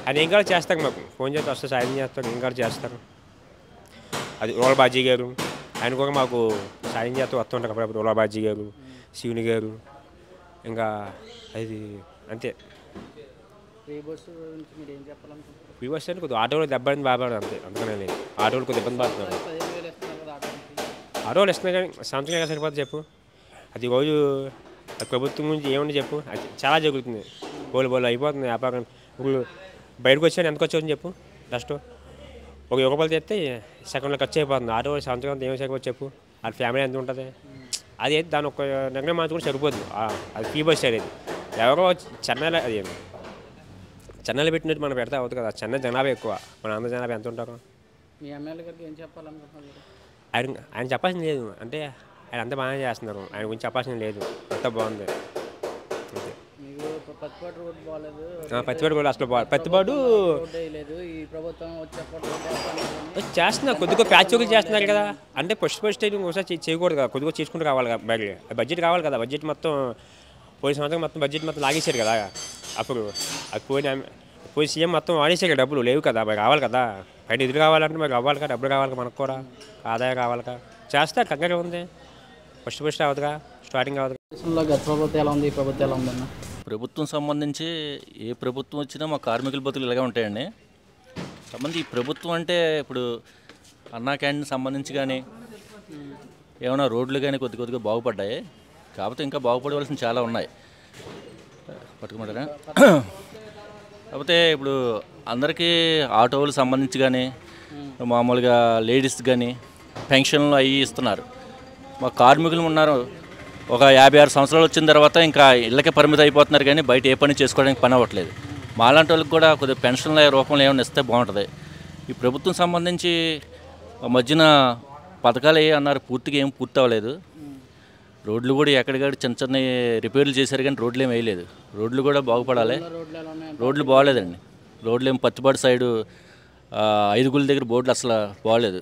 ఆయన ఏం కాదు చేస్తారు, మాకు ఫోన్ చేస్తే వస్తే సాయం చేస్తారు, ఏం కాదు చేస్తారు. అది రోల బాజీ గారు, ఆయన కూడా మాకు సాయం చేస్తూ వస్తుంటారు అప్పుడప్పుడు. రోల బాజీ గారు, శివుని గారు, ఇంకా అది అంతే. ఫ్రీ బస్సు అంటే కొద్దిగా ఆటోలో దెబ్బని బాగా అంతే, అందుకనే లేదు. ఆటోలు కొద్దిగా ఇబ్బంది పడుతున్నారు. ఆటోలు ఇస్తున్నాయి కానీ సంవత్సరం ఎలా సరిపోతుంది చెప్పు. అది రోజు ప్రభుత్వం గురించి ఏమన్నా చెప్పు, అది చాలా జరుగుతుంది. బోలు అయిపోతుంది వ్యాపారం. ఇప్పుడు బయటకు వచ్చాను ఎంతకు వచ్చావని చెప్పు, ఫస్ట్ ఒక రూపాయలు తెస్తే సెకండ్లో ఖర్చు అయిపోతుంది. ఆటో సంవత్సరం అంతా ఏమి సరిపోతుంది చెప్పు, అది ఫ్యామిలీ ఎంత ఉంటుంది. అది దాని ఒక నిర్ణయం మార్చుకుంటే సరిపోతుంది. అది ఫ్రీ బస్ అనేది ఎవరో చెన్నైలో, అది చెన్నైలో పెట్టినట్టు మనం పెడితే అవుతుంది కదా. చెన్నై జనాభా ఎక్కువ, మన ఆంధ్ర జనాభా ఎంత ఉంటారు. మీ ఎమ్మెల్యే గారికి ఏం చెప్పాలనుకుంటున్నారు? ఆయన చెప్పాల్సింది లేదు, అంటే ఆయన అంతా బాగానే చేస్తున్నారు. ఆయన గురించి చెప్పాల్సింది లేదు, అంతా బాగుంది. పత్తిపాడు కూడా అసలు పత్తిపాడు చేస్తున్నారు, కొద్దిగా ప్యాచ్ చేస్తున్నారు కదా. అంటే ఫస్ట్ టైం ఒకసారి చేయకూడదు కదా, కొద్దిగా చేసుకుంటూ రావాలి కదా. బడ్జెట్ కావాలి కదా. బడ్జెట్ మొత్తం పోయిన సంవత్సరం మొత్తం బడ్జెట్ మొత్తం లాగేశారు కదా. అప్పుడు అది పోయి సీఎం మొత్తం వాడేసారు కదా, డబ్బులు లేవు కదా, మరి రావాలి కదా. బయట ఎదురు కావాలంటే మరి అవ్వాలి కదా, డబ్బులు కావాలి కదా, మనకు కూడా ఆదాయం కావాలి కదా. చేస్తారు, కంగారు ఉంది. ఫస్ట్ అవుతుందిగా, స్టార్టింగ్ అవుతుంది. గత ప్రభుత్వం ఎలా ఉంది, ఈ ప్రభుత్వం ఎలా ఉందన్న? ప్రభుత్వం సంబంధించి ఏ ప్రభుత్వం వచ్చినా మా కార్మికుల బతుకులు ఇలాగే ఉంటాయండి. సంబంధించి ఈ ప్రభుత్వం అంటే ఇప్పుడు అన్నా క్యాంటీన్ సంబంధించి కానీ ఏమైనా రోడ్లు కానీ కొద్దిగా బాగుపడ్డాయి. కాకపోతే ఇంకా బాగుపడవలసిన చాలా ఉన్నాయి. పట్టుకోమంటారా? కాకపోతే ఇప్పుడు అందరికీ ఆటోలకు సంబంధించి కానీ మామూలుగా లేడీస్ కానీ పెన్షన్లు అవి ఇస్తున్నారు. మా కార్మికులు ఉన్నారు, ఒక 56 సంవత్సరాలు వచ్చిన తర్వాత ఇంకా ఇళ్ళకే పరిమితం అయిపోతున్నారు, కానీ బయట ఏ పని చేసుకోవడానికి పని అవ్వట్లేదు. మాలాంటి వాళ్ళకి కూడా కొద్దిగా పెన్షన్ల రూపంలో ఏమైనా ఇస్తే బాగుంటుంది. ఈ ప్రభుత్వం సంబంధించి మధ్యన పథకాలు ఏ అన్నారు, పూర్తిగా ఏం పూర్తి అవ్వలేదు. రోడ్లు కూడా ఎక్కడికక్కడ చిన్న చిన్న రిపేర్లు చేశారు, కానీ రోడ్లు ఏం వేయలేదు. రోడ్లు కూడా బాగుపడాలి. రోడ్లు బాగోలేదండి. రోడ్లు ఏం పచ్చిపాడు సైడు 5 గుళ్ళ దగ్గర బోర్డులు అసలు బాగలేదు.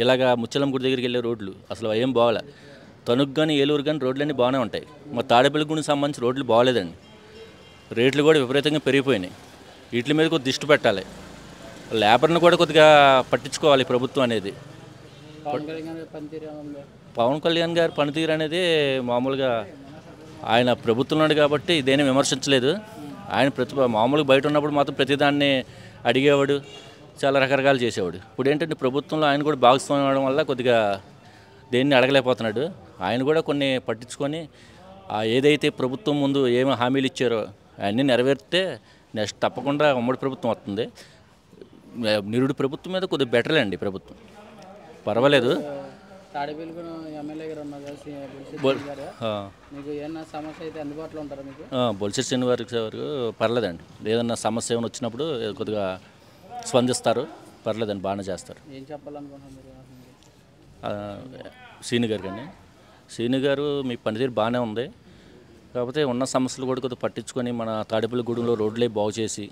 ఇలాగా ముచ్చలం గుడి దగ్గరికి వెళ్ళే రోడ్లు అసలు ఏం బాగోలే. తణుకు కానీ ఏలూరు కానీ రోడ్లన్నీ బాగానే ఉంటాయి. మా తాడేపల్లి గుడికి సంబంధించి రోడ్లు బాగోలేదండి. రేట్లు కూడా విపరీతంగా పెరిగిపోయినాయి. వీటి మీద కొద్దిగా దృష్టి పెట్టాలి. లేబర్ని కూడా కొద్దిగా పట్టించుకోవాలి ప్రభుత్వం అనేది. పవన్ కళ్యాణ్ గారి పనితీరు అనేది మామూలుగా ఆయన ప్రభుత్వంలో కాబట్టి ఇదేమీ విమర్శించలేదు. ఆయన మామూలుగా బయట ఉన్నప్పుడు మాత్రం ప్రతిదాన్ని అడిగేవాడు, చాలా రకరకాలు చేసేవాడు. ఇప్పుడు ఏంటంటే ప్రభుత్వంలో ఆయన కూడా భాగస్వామ్యం అవడం వల్ల కొద్దిగా దేన్ని అడగలేకపోతున్నాడు. ఆయన కూడా కొన్ని పట్టించుకొని ఏదైతే ప్రభుత్వం ముందు ఏమి హామీలు ఇచ్చారో అవన్నీ నెరవేరితే నెక్స్ట్ తప్పకుండా ఉమ్మడి ప్రభుత్వం వస్తుంది. నిరుడు ప్రభుత్వం మీద కొద్దిగా బెటర్లే అండి. ప్రభుత్వం పర్వాలేదు. బొలిశెట్టి శ్రీనివాస్ గారు పర్లేదండి. ఏదన్నా సమస్య ఏమైనా వచ్చినప్పుడు కొద్దిగా స్పందిస్తారు. పర్లేదండి, బాగానే చేస్తారు. శ్రీను గారు కానీ శ్రీను గారు మీ పనితీరు బాగానే ఉంది. కాకపోతే ఉన్న సమస్యలు కూడా కొద్దిగా పట్టించుకొని మన తాడేపల్లి గూడెంలో రోడ్లే బాగు చేసి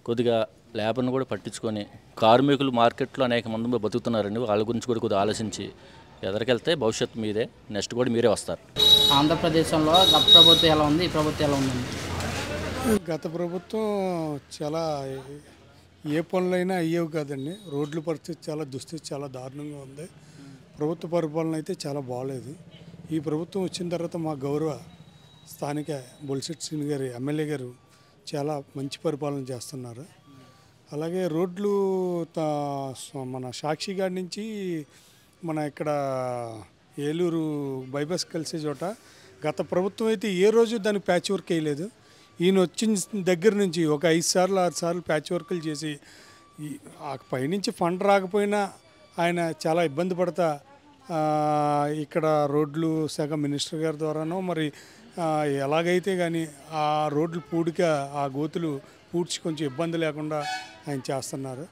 కొద్దిగా లేబర్ని కూడా పట్టించుకొని కార్మికులు మార్కెట్లో అనేక మంది బతుకుతున్నారండి. వాళ్ళ గురించి కూడా కొద్దిగా ఆలోచించి ఎదరికెళ్తే భవిష్యత్తు మీదే, నెక్స్ట్ కూడా మీరే వస్తారు. ఆంధ్రప్రదేశ్లో గత ప్రభుత్వం ఎలా ఉంది, ఈ ప్రభుత్వం ఎలా ఉందండి? గత ప్రభుత్వం చాలా ఏ పనులైనా అయ్యేవి కాదండి. రోడ్ల పరిస్థితి చాలా దుస్థితి చాలా దారుణంగా ఉంది. ప్రభుత్వ పరిపాలన అయితే చాలా బాగలేదు. ఈ ప్రభుత్వం వచ్చిన తర్వాత మా గౌరవ స్థానిక బొలిశెట్టి శ్రీను గారి ఎమ్మెల్యే గారు చాలా మంచి పరిపాలన చేస్తున్నారు. అలాగే రోడ్లు మన సాక్షిగాడి నుంచి మన ఇక్కడ ఏలూరు బైపాస్ కలిసే చోట గత ప్రభుత్వం అయితే ఏ రోజు దానికి ప్యాచ్ వర్క్ వేయలేదు. ఈయన వచ్చిన దగ్గర నుంచి ఒక 5 సార్లు 6 సార్లు ప్యాచ్ వర్క్లు చేసి పైనుంచి ఫండ్ రాకపోయినా ఆయన చాలా ఇబ్బంది పడతా ఇక్కడ రోడ్లు శాఖ మినిస్టర్ గారి ద్వారానో మరి ఎలాగైతే కానీ ఆ రోడ్లు ఆ గోతులు పూడ్చి కొంచెం ఇబ్బంది లేకుండా ఆయన చేస్తున్నారు.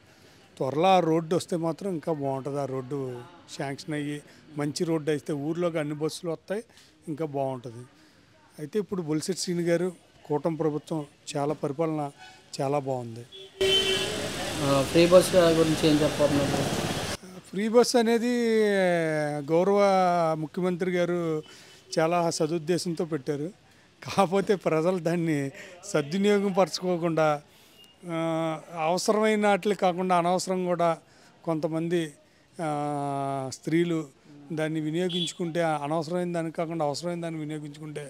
త్వరలో ఆ రోడ్డు వస్తే మాత్రం ఇంకా బాగుంటుంది. ఆ రోడ్డు శాంక్షన్ అయ్యి మంచి రోడ్డు అయితే ఊర్లోకి అన్ని బస్సులు వస్తాయి, ఇంకా బాగుంటుంది. అయితే ఇప్పుడు బొలిశెట్టి శ్రీను గారు కూటమి ప్రభుత్వం చాలా పరిపాలన చాలా బాగుంది. ఫ్రీ బస్ గురించి ఏం చెప్పారు? ఫ్రీ బస్ అనేది గౌరవ ముఖ్యమంత్రి గారు చాలా సదుద్దేశంతో పెట్టారు. కాకపోతే ప్రజలు దాన్ని సద్వినియోగం పరచుకోకుండా అవసరమైన వాటికి కాకుండా అనవసరం కూడా కొంతమంది స్త్రీలు దాన్ని వినియోగించుకుంటే అనవసరమైన దానికి కాకుండా అవసరమైన దాన్ని వినియోగించుకుంటే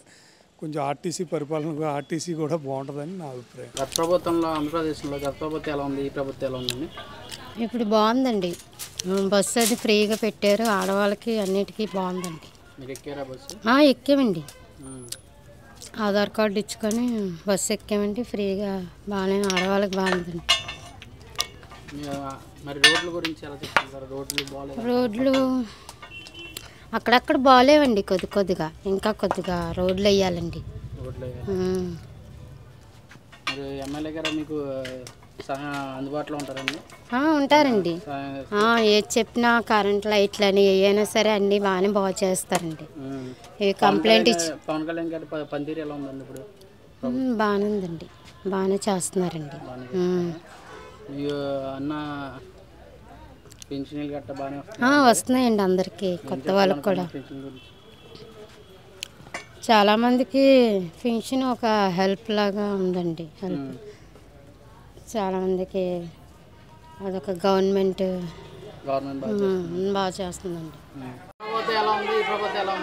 కొంచెం ఆర్టీసీ పరిపాలన ఆర్టీసీ కూడా బాగుంటుందని నా అభిప్రాయం. గత ప్రభుత్వంలో ఆంధ్రప్రదేశ్లో గత ప్రభుత్వం ఎలా ఉంది, ఈ ప్రభుత్వం ఎలా ఉందండి? ఇప్పుడు బాగుందండి. బస్సు అది ఫ్రీగా పెట్టారు, ఆడవాళ్ళకి అన్నిటికీ బాగుందండి. మీరు ఎక్కారా బస్సు? ఎక్కామండి. ఆధార్ కార్డు ఇచ్చుకొని బస్సు ఎక్కామండి ఫ్రీగా. బాగానే ఆడవాళ్ళకి బాగుందండి. మరి రోడ్ల గురించి ఎలా చెప్తున్నారు? రోడ్లు అక్కడక్కడ బాగాలేవండి. కొద్దిగా ఇంకా కొద్దిగా రోడ్లు వేయాలండి. ఎమ్మెల్యే గారు మీకు అందుబాటులో ఉంటారండి? ఉంటారండి. ఏది చెప్పినా కరెంట్ లైట్లు అని ఏమైనా సరే అన్నీ బాగా చేస్తారండి. కంప్లైంట్ ఇచ్చి పవన్ కళ్యాణ్ గారి పనితీరు ఎలా ఉందండి ఇప్పుడు? బాగానే ఉందండి, బాగానే చేస్తున్నారండి. అన్న పెన్షన్లు గట్ట బాగానే వస్తున్నాయండి అందరికీ, కొత్త వాళ్ళకి కూడా. చాలామందికి పెన్షన్ ఒక హెల్ప్ లాగా ఉందండి. హెల్ప్ చాలామందికి అదొక గవర్నమెంట్ బాగా చేస్తుందండి.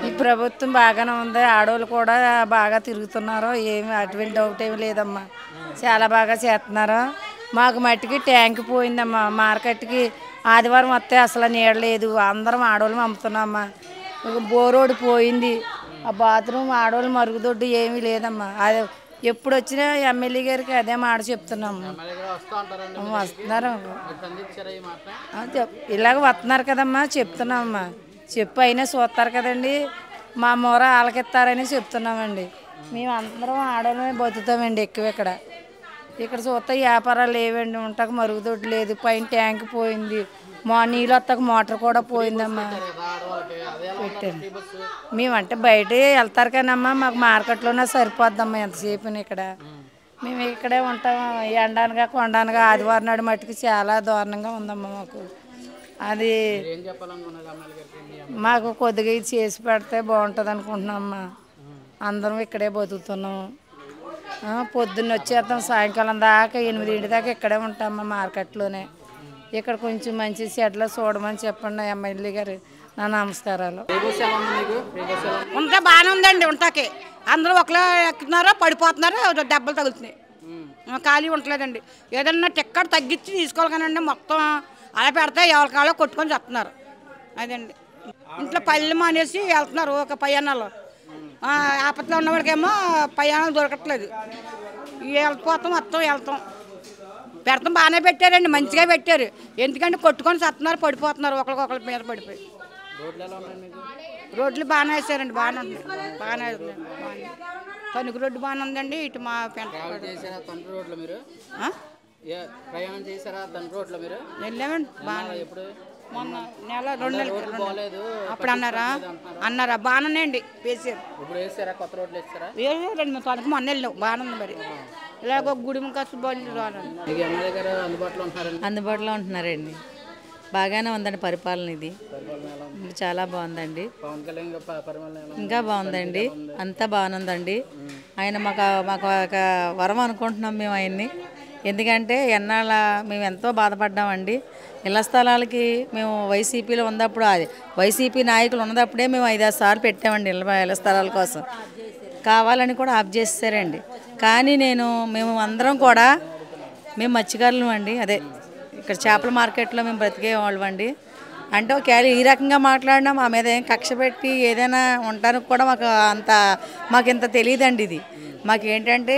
ఈ ప్రభుత్వం బాగానే ఉంది. ఆడవాళ్ళు కూడా బాగా తిరుగుతున్నారు. ఏమి అటువంటి డౌట్ ఏమి లేదమ్మా. చాలా బాగా చేస్తున్నారు. మాకు మట్టికి ట్యాంక్ పోయిందమ్మా. మార్కెట్కి ఆదివారం వస్తే అసలు నీడ లేదు. అందరం ఆడవాళ్ళం అమ్ముతున్నామ్మా. బోరోడు పోయింది. ఆ బాత్రూమ్ ఆడవాళ్ళు మరుగుదొడ్డు ఏమీ లేదమ్మా. అది ఎప్పుడు వచ్చినా ఎమ్మెల్యే గారికి అదే మాట చెప్తున్నాము. వస్తున్నారు ఇలాగ వస్తున్నారు కదమ్మా, చెప్తున్నామమ్మా. చెప్పు అయినా చూస్తారు కదండి, మా మొర ఆలకెత్తారని చెప్తున్నామండి. మేము అందరం ఆడవాళ్ళమే బతుకుతామండి ఎక్కువ ఇక్కడ చూస్తే వ్యాపారాలు లేవండి, ఉంటాక మరుగుదొడ్డు లేదు, పైన ట్యాంక్ పోయింది, నీళ్ళు వస్తాక మోటార్ కూడా పోయిందమ్మా. పెట్టాను మేమంటే బయట వెళ్తారు కానమ్మా, మాకు మార్కెట్లోనే సరిపోద్దమ్మా ఎంతసేపు ఇక్కడ. మేము ఇక్కడే ఉంటాం, ఎండానగా కొండానగా. ఆదివారం నాడు మట్టుకు చాలా దారుణంగా ఉందమ్మా మాకు. అది మాకు కొద్దిగా ఇది చేసి పెడితే బాగుంటుంది అనుకుంటున్నామ్మా. అందరం ఇక్కడే బతుకుతున్నాం. పొద్దున్న వచ్చేస్తాం, సాయంకాలం దాకా 8 దాకా ఇక్కడే ఉంటామమ్మా మార్కెట్లోనే. ఇక్కడ కొంచెం మంచి షెడ్లో చూడమని చెప్పండి ఎమ్మెల్యే గారు. నా నమస్కారాలు. ఉంటే బాగానే ఉందండి, ఉంటాకి అందరూ ఒకలా ఎక్కుతున్నారు, పడిపోతున్నారు, దెబ్బలు తగులుతున్నాయి. ఖాళీ ఉండలేదండి. ఏదన్నా టిక్కెట్ తగ్గించి తీసుకోవాలి కానండి, మొత్తం అలా పెడితే ఎవరి కాలో కొట్టుకొని చెప్తున్నారు. అదండి ఇంట్లో పళ్ళు మానేసి వెళ్తున్నారు ఒక పయ్యానాలు. ఆపత్తిలో ఉన్నవాడికేమో పయ్యానాలు దొరకట్లేదు. వెళ్ళిపోతాం, మొత్తం వెళ్తాం. పెడతాం బాగానే పెట్టారండి, మంచిగా పెట్టారు. ఎందుకంటే కొట్టుకొని చస్తున్నారు, పడిపోతున్నారు, ఒకరికొకరి మీద పడిపోయి. రోడ్లు బాగానే వేసారండి, బాగానే ఉంది, బాగానే ఉంది. తణుకు రోడ్డు బాగానే ఉందండి. ఇటు మా ప్రయాణం చేశారా తండ్రి రోడ్లో మీరు? వెళ్ళామండి బాగా. ఎప్పుడు మొన్న నెల 2 నెలలు అప్పుడు అన్నారా బాగానే ఉన్నాయండి వేసారు. ఇప్పుడు వేసారా కొత్త రోడ్లు వేస్తారా? వేసారండి, తనకు మొన్న వెళ్ళాం బాగానే ఉంది. మరి ఇలాగ గుడి కాస్త అందుబాటులో ఉంటున్నారండి. బాగానే ఉందండి పరిపాలన. ఇది చాలా బాగుందండి, ఇంకా బాగుందండి, అంతా బాగుందండి. ఆయన మాకు ఒక వరం అనుకుంటున్నాం మేము ఆయన్ని. ఎందుకంటే ఎన్నాళ్ళ మేము ఎంతో బాధపడ్డామండి. ఇళ్ల స్థలాలకి మేము వైసీపీలో ఉన్నప్పుడు, అది వైసీపీ నాయకులు ఉన్నప్పుడే మేము 5-6 సార్లు పెట్టామండి ఇళ్ల స్థలాల కోసం. కావాలని కూడా ఆఫ్ చేసేసారండి. కానీ మేము అందరం కూడా మేము మత్స్యకారులం అండి. అదే ఇక్కడ చేపల మార్కెట్లో మేము బ్రతికేవాళ్ళం అండి. అంటే ఒకవేళ ఈ రకంగా మాట్లాడినా మా మీద ఏం కక్ష పెట్టి ఏదైనా ఉండడానికి కూడా మాకు ఇంత తెలియదండి. ఇది మాకేంటంటే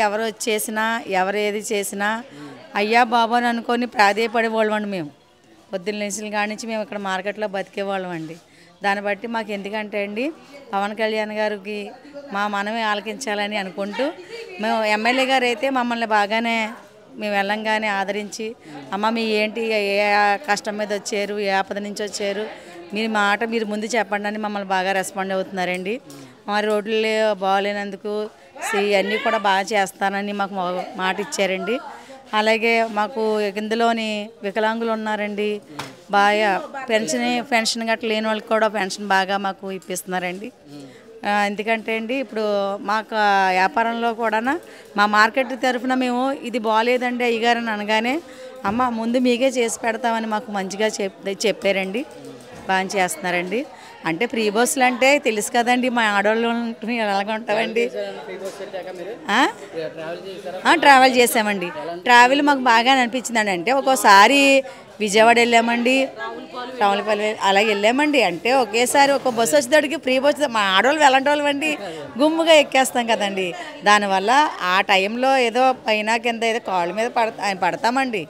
ఎవరు చేసినా ఏది చేసినా అయ్యా బాబు అని అనుకొని ప్రాధేయపడేవాళ్ళం అండి. మేము పొద్దున్న లేచిన కాడి నుంచి మేము ఇక్కడ మార్కెట్లో బతికేవాళ్ళం అండి. దాన్ని బట్టి మాకు ఎందుకంటే అండి, పవన్ కళ్యాణ్ గారికి మా మనమే ఆలకించాలని అనుకుంటూ మేము ఎమ్మెల్యే గారు అయితే మమ్మల్ని బాగానే మేము వెళ్ళంగానే ఆదరించి, అమ్మ మీ ఏంటి, ఏ కష్టం మీద వచ్చారు, ఏ ఆపద నుంచి వచ్చారు, మీరు ముందు చెప్పండి అని మమ్మల్ని బాగా రెస్పాండ్ అవుతున్నారండి. మా రోడ్లు బాగాలేనందుకు ఇవన్నీ కూడా బాగా చేస్తానని మాకు మాట ఇచ్చారండి. అలాగే మాకు ఇందులోని వికలాంగులు ఉన్నారండి, బాగా పెన్షన్ గట్రా లేని వాళ్ళకి కూడా పెన్షన్ బాగా మాకు ఇప్పిస్తున్నారండి. ఎందుకంటే అండి ఇప్పుడు మాకు వ్యాపారంలో కూడా మా మార్కెట్ తరఫున మేము ఇది బాగాలేదండి అయ్యగారని అనగానే, అమ్మ ముందు మీకే చేసి పెడతామని మాకు మంచిగా చెప్పారండి. బాగా చేస్తున్నారండి. అంటే ఫ్రీ బస్సులు అంటే తెలుసు కదండి, మా ఆడవాళ్ళు ఎలాగ ఉంటామండి. ట్రావెల్ చేసామండి. ట్రావెల్ మాకు బాగా అనిపించిందండి. అంటే ఒక్కోసారి విజయవాడ వెళ్ళామండి, రావులపల్లి అలాగే వెళ్ళామండి. అంటే ఒకేసారి ఒక బస్సు వచ్చేటడికి ఫ్రీ బస్సు మా ఆడవాళ్ళు వెళ్ళంటి అండి గుమ్ముగా ఎక్కేస్తాం కదండి. దానివల్ల ఆ టైంలో ఏదో పైన కింద ఏదో కాళ్ళ మీద పడతామండి.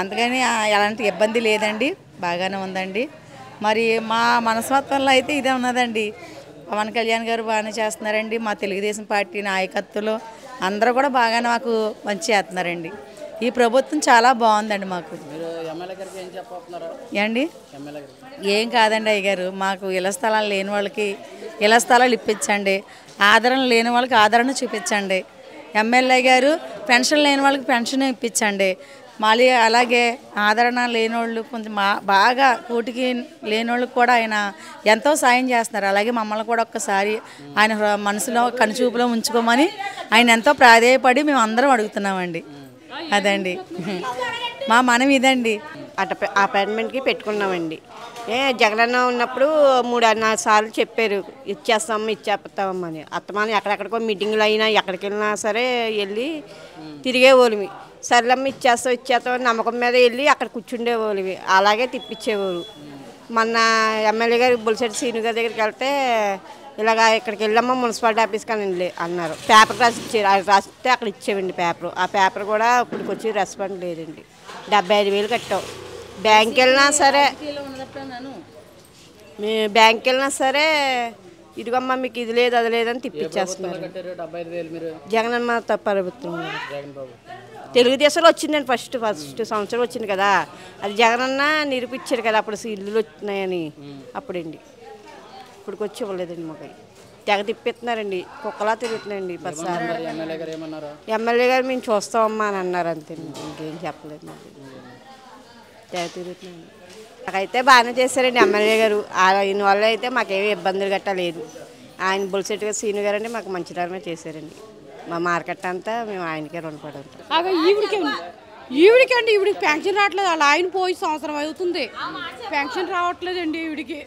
అందుకని ఎలాంటి ఇబ్బంది లేదండి, బాగానే ఉందండి. మరి మా మనస్తత్వంలో అయితే ఇదే ఉన్నదండి. పవన్ కళ్యాణ్ గారు బాగానే చేస్తున్నారండి. మా తెలుగుదేశం పార్టీ నాయకత్వంలో అందరూ కూడా బాగానే మాకు మంచి చేస్తున్నారండి. ఈ ప్రభుత్వం చాలా బాగుందండి మాకు. ఏండి ఏం కాదండి అయ్యగారు, మాకు ఇళ్ల స్థలాలు లేని వాళ్ళకి ఇళ్ల స్థలాలు ఇప్పించండి, ఆదరణ లేని వాళ్ళకి ఆదరణ చూపించండి. ఎమ్మెల్యే గారు పెన్షన్ లేని వాళ్ళకి పెన్షన్ ఇప్పించండి. మళ్ళీ అలాగే ఆదరణ లేనోళ్ళు కొంచెం బాగా కూటికి లేనోళ్ళకి కూడా ఆయన ఎంతో సాయం చేస్తున్నారు. అలాగే మమ్మల్ని కూడా ఒక్కసారి ఆయన మనసులో కనుచూపులో ఉంచుకోమని ఆయన ఎంతో ప్రాధేయపడి మేము అందరం అడుగుతున్నామండి. అదండి మా మనం ఇదండి. అపార్ట్మెంట్కి పెట్టుకున్నామండి. జగనన్న ఉన్నప్పుడు 3-4 సార్లు చెప్పారు ఇచ్చేస్తామని. అత్తమాని ఎక్కడెక్కడికో మీటింగ్లు అయినా ఎక్కడికి వెళ్ళినా సరే వెళ్ళి తిరిగేవాళ్ళమి. సర్లమ్మ ఇచ్చేస్తామని నమ్మకం మీద వెళ్ళి అక్కడ కూర్చుండేవాళ్ళవి, అలాగే తిప్పించేవారు. మొన్న ఎమ్మెల్యే గారు బొలిశెట్టి శ్రీను గారి దగ్గరికి వెళ్తే ఇలాగ ఇక్కడికి వెళ్ళమ్మా మున్సిపాలిటీ ఆఫీస్ కానీ అన్నారు. పేపర్ రాసి ఇచ్చారు. అది రాస్తే అక్కడ ఇచ్చేవండి పేపర్. ఆ పేపర్ కూడా ఇప్పటికి వచ్చి రెస్పాండ్ లేదండి. 75,000 కట్టాం. బ్యాంక్కి వెళ్ళినా సరే బ్యాంక్కి వెళ్ళినా సరే ఇదిగమ్మా మీకు ఇది లేదు అది లేదని తిప్పించేస్తున్నారు. జగనన్న ప్రభుత్వం తెలుగుదేశంలో వచ్చిందండి. ఫస్ట్ సంవత్సరం వచ్చింది కదా, అది జగనన్న నిరూపించారు కదా అప్పుడు ఇల్లులు వచ్చినాయని. అప్పుడండి ఇప్పటికి వచ్చి ఇవ్వలేదండి. మాకు తెగ తిప్పిస్తున్నారండి, కుక్కలా తిరుగుతున్నాయండి. ఎమ్మెల్యే గారు మేము చూస్తామమ్మా అని అన్నారు, అంతే. ఇంకేం చెప్పలేదు. మాకు తెగ తిరుగుతున్నాయండి. నాకైతే బాగానే చేశారండి ఎమ్మెల్యే గారు. ఆయన వల్ల అయితే మాకేమీ ఇబ్బందులు గట్టా లేదు. ఆయన బొలిశెట్టి గారు సీను గారు అంటే మాకు మంచితనమే చేశారండి. మా మార్కెట్ అంతా మేము ఆయనకే రుణపడి ఉంటాం. ఈవిడికి పెన్షన్ రావట్లేదు. అలా ఆయన పోయి సంవత్సరం అవుతుంది, పెన్షన్ రావట్లేదండి ఈవిడికి.